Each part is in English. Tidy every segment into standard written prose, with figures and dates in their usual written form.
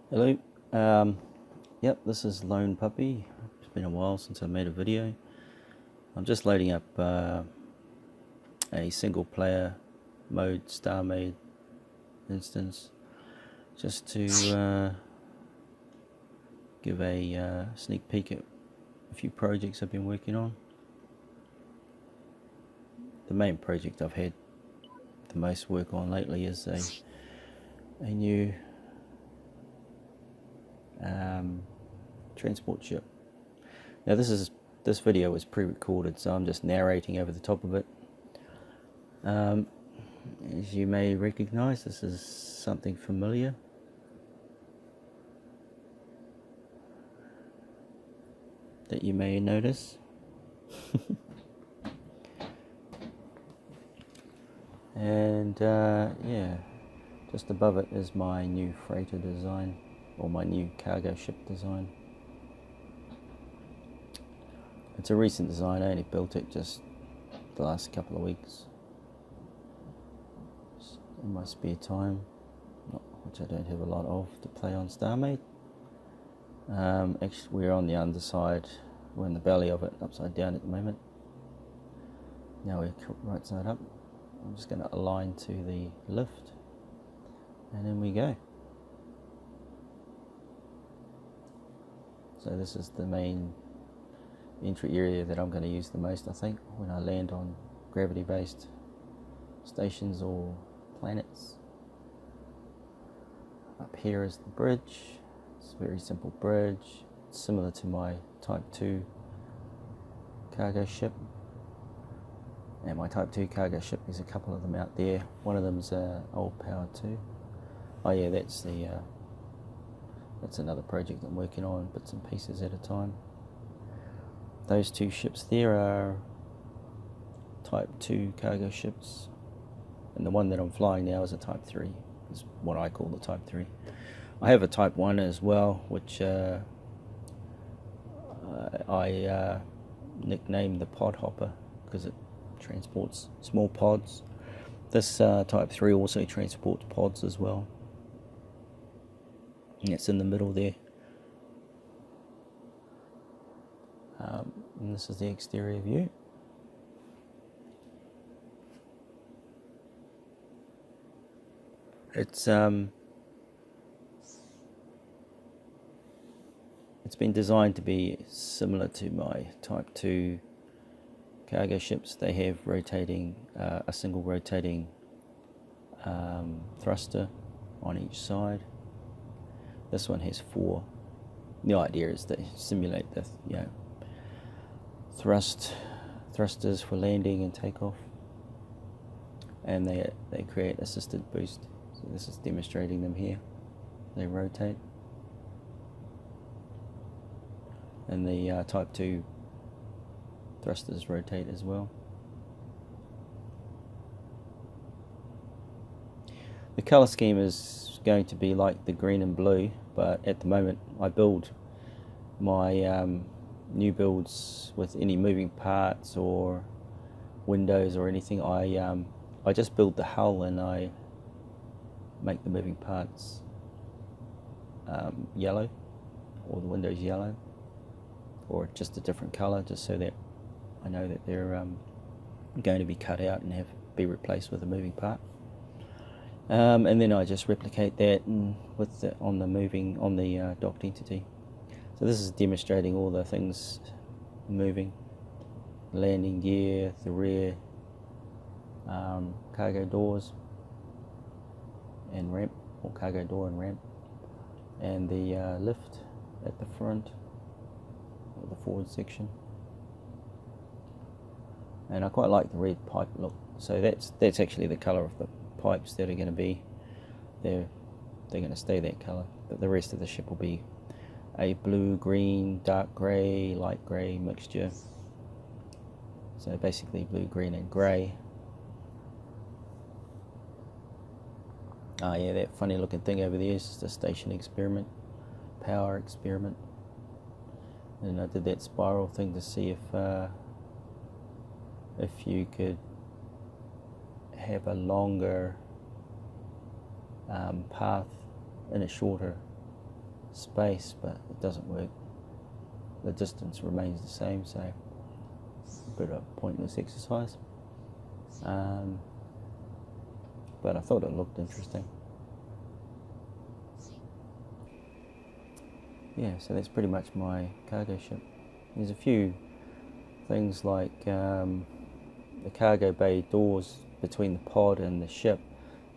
Hello, yep, this is Lone Puppy. It's been a while since I made a video. I'm just loading up a single player mode StarMade instance just to give a sneak peek at a few projects I've been working on. The main project I've had the most work on lately is a new transport ship. Now this video was pre-recorded, so I'm just narrating over the top of it. As you may recognize, this is something familiar. That you may notice. And yeah, just above it is my new freighter design, or my new cargo ship design. It's a recent design. I only built it just the last couple of weeks in my spare time, which I don't have a lot of to play on StarMade. Actually, we're on the underside. We're in the belly of it, upside down at the moment. Now we're right side up. I'm just going to align to the lift, and in we go. So this is the main entry area that I'm going to use the most, I think, when I land on gravity-based stations or planets. Up here is the bridge. It's a very simple bridge. It's similar to my Type 2 cargo ship. And my Type 2 cargo ship, there's a couple of them out there. One of them's old power too. Oh yeah, that's another project I'm working on, bits and pieces at a time. Those two ships there are Type 2 cargo ships, and the one that I'm flying now is a Type 3, is what I call the Type 3. I have a Type 1 as well, which I nicknamed the pod hopper because it transports small pods. This Type 3 also transports pods as well, and it's in the middle there. And this is the exterior view. It's been designed to be similar to my Type 2 cargo ships. They have rotating a single rotating thruster on each side. This one has 4. The idea is to simulate the thrusters for landing and takeoff, and they create assisted boost. So this is demonstrating them here. They rotate, and the Type 2 thrusters rotate as well. The color scheme is going to be like the green and blue, but at the moment I build my new builds with any moving parts or windows or anything. I just build the hull and I make the moving parts yellow, or the windows yellow, or just a different color, just so that I know that they're going to be cut out and be replaced with a moving part. And then I just replicate that on the docked entity. So this is demonstrating all the things moving: landing gear, the rear cargo doors and ramp, or cargo door and ramp, and the lift at the front, or the forward section. And I quite like the red pipe look. So that's actually the color of the pipes that are going to be there. They're going to stay that color, but the rest of the ship will be a blue, green, dark grey, light grey mixture. So basically blue, green and grey. Yeah, that funny looking thing over there is the station experiment, power experiment. And I did that spiral thing to see if you could have a longer path in a shorter space, but it doesn't work. The distance remains the same, so a bit of a pointless exercise. But I thought it looked interesting. Yeah, so that's pretty much my cargo ship. There's a few things like the cargo bay doors between the pod and the ship.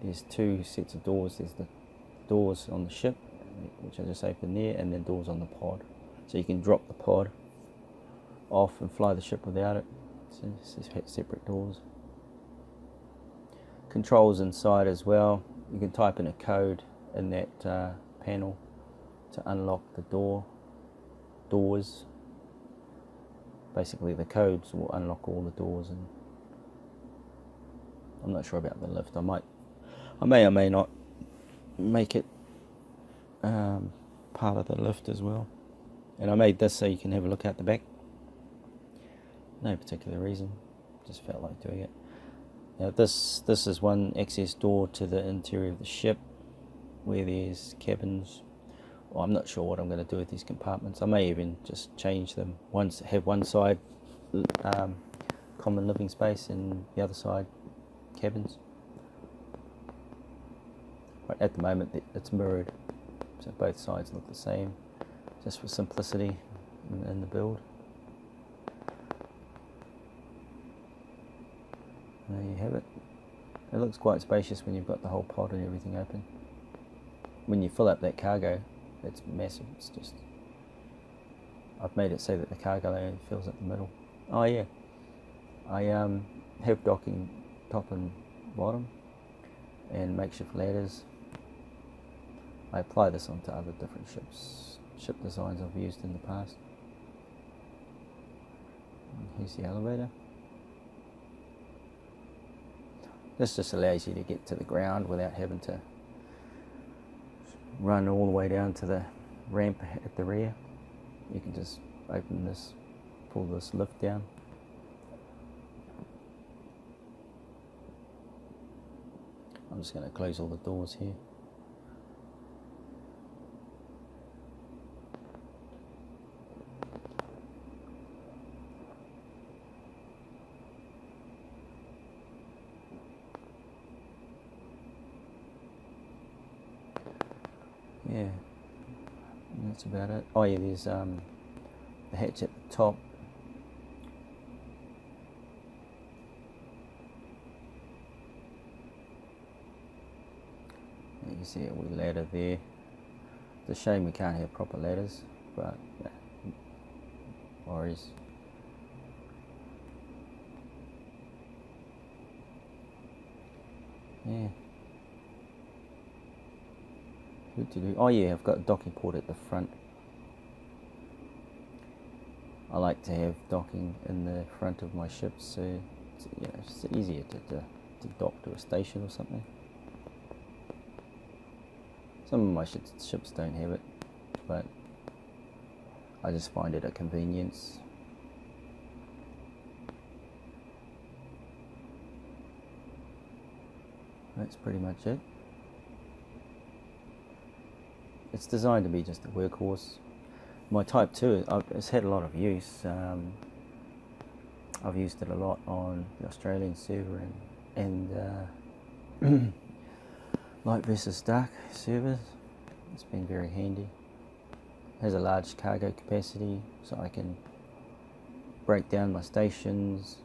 There's two sets of doors. There's the doors on the ship, which I just opened there, and then doors on the pod. So you can drop the pod off and fly the ship without it. So it's just separate doors. Controls inside as well. You can type in a code in that panel to unlock the doors. Basically the codes will unlock all the doors, and I'm not sure about the lift. I may or may not make it part of the lift as well. And I made this so you can have a look out the back. No particular reason, just felt like doing it. Now this is one access door to the interior of the ship, where there's cabins. Well, I'm not sure what I'm going to do with these compartments. I may even just change them. Have one side common living space and the other side cabins. But at the moment it's mirrored, so both sides look the same, just for simplicity in the build. And there you have it. It looks quite spacious when you've got the whole pod and everything open. When you fill up that cargo, it's massive. It's just, I've made it so that the cargo only fills up the middle. Oh yeah, I have docking top and bottom and makeshift ladders. I apply this onto other different ship designs I've used in the past. And here's the elevator. This just allows you to get to the ground without having to run all the way down to the ramp at the rear. You can just open this, pull this lift down. I'm just going to close all the doors here. Yeah, that's about it. Oh yeah, there's the hatch at the top. You can see a wee ladder there. It's a shame we can't have proper ladders, but yeah, worries. Yeah. Good to do. Oh yeah, I've got a docking port at the front. I like to have docking in the front of my ships, so it's easier to dock to a station or something. Some of my ships don't have it, but I just find it a convenience. That's pretty much it. It's designed to be just a workhorse. My Type 2, it's had a lot of use. I've used it a lot on the Australian server and light versus dark servers. It's been very handy. It has a large cargo capacity, so I can break down my stations,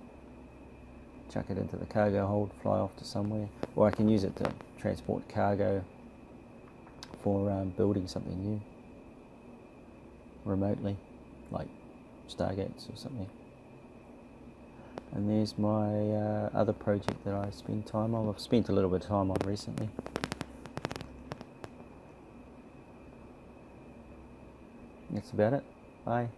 chuck it into the cargo hold, fly off to somewhere, or I can use it to transport cargo for building something new remotely, like Stargates or something. And there's my other project that I spend time on. I've spent a little bit of time on recently. That's about it. Bye.